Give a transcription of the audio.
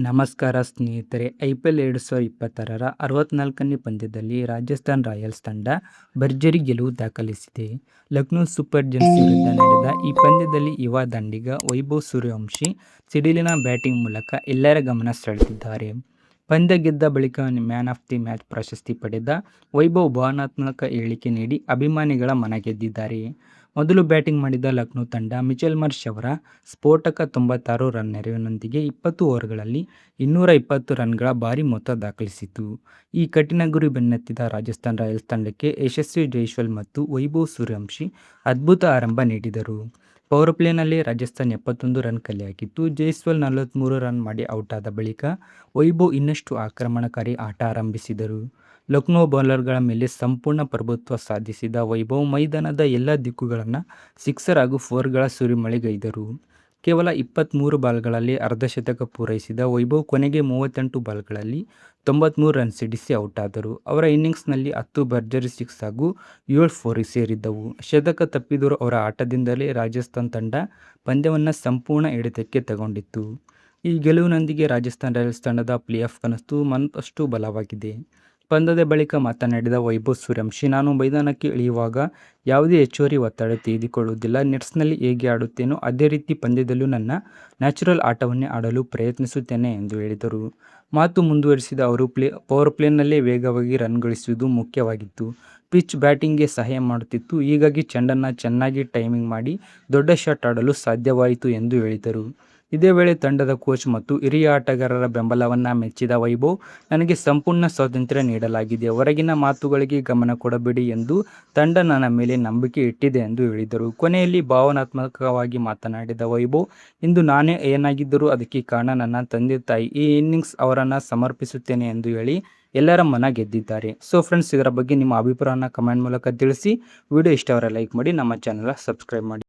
ನಮಸ್ಕಾರ ಸ್ನೇಹಿತರೆ. IPL 2026ರ 64ನೇ ಪಂದ್ಯದಲ್ಲಿ ರಾಜಸ್ಥಾನ್ ರಾಯಲ್ಸ್ ತಂಡ ಭರ್ಜರಿ ಗೆಲುವು ದಾಖಲಿಸಿದೆ. ಲಕ್ನೋ ಸೂಪರ್ ಜೈಂಟ್ಸ್ ವಿರುದ್ಧ ನಡೆದ ಈ ಪಂದ್ಯದಲ್ಲಿ ಯುವ ದಾಂಡಿಗ ವೈಭವ್ ಸೂರ್ಯವಂಶಿ ಸಿಡಿಲಿನ ಬ್ಯಾಟಿಂಗ್ ಮೂಲಕ ಎಲ್ಲರ ಗಮನ ಸೆಳೆದಿದ್ದಾರೆ. ಪಂದ್ಯ ಗೆದ್ದ ಬಳಿಕ ಮ್ಯಾನ್ ಆಫ್ ದಿ ಮ್ಯಾಚ್ ಪ್ರಶಸ್ತಿ ಪಡೆದ ವೈಭವ್ ಭಾವನಾತ್ಮಕ ಹೇಳಿಕೆ ನೀಡಿ ಅಭಿಮಾನಿಗಳ ಮನಗೆದ್ದಿದ್ದಾರೆ. ಮೊದಲು ಬ್ಯಾಟಿಂಗ್ ಮಾಡಿದ ಲಕ್ನೋ ತಂಡ ಮಿಚೆಲ್ ಮಾರ್ಷ್ ಅವರ ಸ್ಫೋಟಕ 96 ರನ್ ನೆರವಿನೊಂದಿಗೆ 20 ಓವರ್ಗಳಲ್ಲಿ 220 ರನ್ಗಳ ಭಾರೀ ಮೊತ್ತ ದಾಖಲಿಸಿತು. ಈ ಕಠಿಣ ಗುರಿ ಬೆನ್ನತ್ತಿದ ರಾಜಸ್ಥಾನ್ ರಾಯಲ್ಸ್ ತಂಡಕ್ಕೆ ಯಶಸ್ವಿ ಜೈಸ್ವಾಲ್ ಮತ್ತು ವೈಭವ್ ಸೂರ್ಯವಂಶಿ ಅದ್ಭುತ ಆರಂಭ ನೀಡಿದರು. ಪವರ್ಪ್ಲೇನಲ್ಲಿ ರಾಜಸ್ಥಾನ್ 71 ರನ್ ಕಲೆಹಾಕಿತ್ತು. ಜೈಸ್ವಾಲ್ 43 ರನ್ ಮಾಡಿ ಔಟಾದ ಬಳಿಕ ವೈಭವ್ ಇನ್ನಷ್ಟು ಆಕ್ರಮಣಕಾರಿ ಆಟ ಆರಂಭಿಸಿದರು. ಲಕ್ನೋ ಬೌಲರ್ಗಳ ಮೇಲೆ ಸಂಪೂರ್ಣ ಪ್ರಭುತ್ವ ಸಾಧಿಸಿದ ವೈಭವ್ ಮೈದಾನದ ಎಲ್ಲ ದಿಕ್ಕುಗಳನ್ನು ಸಿಕ್ಸರ್ ಹಾಗೂ ಫೋರ್ಗಳ ಸುರಿಮಳೆಗೈದರು. ಕೇವಲ 23 ಬಾಲ್ಗಳಲ್ಲಿ ಅರ್ಧಶತಕ ಪೂರೈಸಿದ ವೈಭವ್ ಕೊನೆಗೆ 38 ಬಾಲ್ಗಳಲ್ಲಿ 93 ರನ್ ಸಿಡಿಸಿ ಔಟಾದರು. ಅವರ ಇನ್ನಿಂಗ್ಸ್ನಲ್ಲಿ 10 ಭರ್ಜರಿ ಸಿಕ್ಸ್ ಹಾಗೂ 7 4 ಸೇರಿದ್ದವು. ಶತಕ ತಪ್ಪಿದರೂ ಅವರ ಆಟದಿಂದಲೇ ರಾಜಸ್ಥಾನ್ ತಂಡ ಪಂದ್ಯವನ್ನು ಸಂಪೂರ್ಣ ಹಿಡಿತಕ್ಕೆ ತಗೊಂಡಿತ್ತು. ಈ ಗೆಲುವಿನೊಂದಿಗೆ ರಾಜಸ್ಥಾನ್ ರಾಯಲ್ಸ್ ತಂಡದ ಪ್ಲೇಆಫ್ ಕನಸು ಮತ್ತಷ್ಟು ಬಲವಾಗಿದೆ. ಪಂದ್ಯದ ಬಳಿಕ ಮಾತನಾಡಿದ ವೈಭವ್ ಸೂರ್ಯವಂಶಿ, ನಾನು ಮೈದಾನಕ್ಕೆ ಇಳಿಯುವಾಗ ಯಾವುದೇ ಹೆಚ್ಚುವರಿ ಒತ್ತಡ ತೆಗೆದುಕೊಳ್ಳುವುದಿಲ್ಲ. ನೆಟ್ಸ್ನಲ್ಲಿ ಹೇಗೆ ಆಡುತ್ತೇನೋ ಅದೇ ರೀತಿ ಪಂದ್ಯದಲ್ಲೂ ನನ್ನ ನ್ಯಾಚುರಲ್ ಆಟವನ್ನೇ ಆಡಲು ಪ್ರಯತ್ನಿಸುತ್ತೇನೆ ಎಂದು ಹೇಳಿದರು. ಮಾತು ಮುಂದುವರಿಸಿದ ಅವರು, ಪವರ್ಪ್ಲೇನಲ್ಲೇ ವೇಗವಾಗಿ ರನ್ ಗಳಿಸುವುದು ಮುಖ್ಯವಾಗಿತ್ತು. ಪಿಚ್ ಬ್ಯಾಟಿಂಗ್ಗೆ ಸಹಾಯ ಮಾಡುತ್ತಿತ್ತು. ಹೀಗಾಗಿ ಚೆಂಡನ್ನು ಚೆನ್ನಾಗಿ ಟೈಮಿಂಗ್ ಮಾಡಿ ದೊಡ್ಡ ಶಾಟ್ ಆಡಲು ಸಾಧ್ಯವಾಯಿತು ಎಂದು ಹೇಳಿದರು. ಇದೇ ವೇಳೆ ತಂಡದ ಕೋಚ್ ಮತ್ತು ಹಿರಿಯ ಆಟಗಾರರ ಬೆಂಬಲವನ್ನು ಮೆಚ್ಚಿದ ವೈಭವ್, ನನಗೆ ಸಂಪೂರ್ಣ ಸ್ವಾತಂತ್ರ್ಯ ನೀಡಲಾಗಿದೆ. ಹೊರಗಿನ ಮಾತುಗಳಿಗೆ ಗಮನ ಕೊಡಬೇಡಿ ಎಂದು ತಂಡ ನನ್ನ ಮೇಲೆ ನಂಬಿಕೆ ಇಟ್ಟಿದೆ ಎಂದು ಹೇಳಿದರು. ಕೊನೆಯಲ್ಲಿ ಭಾವನಾತ್ಮಕವಾಗಿ ಮಾತನಾಡಿದ ವೈಭವ್, ಇಂದು ನಾನೇ ಏನಾಗಿದ್ದರೂ ಅದಕ್ಕೆ ಕಾರಣ ನನ್ನ ತಂದೆ ತಾಯಿ. ಈ ಇನ್ನಿಂಗ್ಸ್ ಅವರನ್ನು ಸಮರ್ಪಿಸುತ್ತೇನೆ ಎಂದು ಹೇಳಿ ಎಲ್ಲರ ಮನ ಗೆದ್ದಿದ್ದಾರೆ. ಸೊ ಫ್ರೆಂಡ್ಸ್, ಇದರ ಬಗ್ಗೆ ನಿಮ್ಮ ಅಭಿಪ್ರಾಯನ ಕಮೆಂಟ್ ಮೂಲಕ ತಿಳಿಸಿ. ವಿಡಿಯೋ ಇಷ್ಟವರ ಲೈಕ್ ಮಾಡಿ, ನಮ್ಮ ಚಾನೆಲ್ ಸಬ್ಸ್ಕ್ರೈಬ್ ಮಾಡಿ.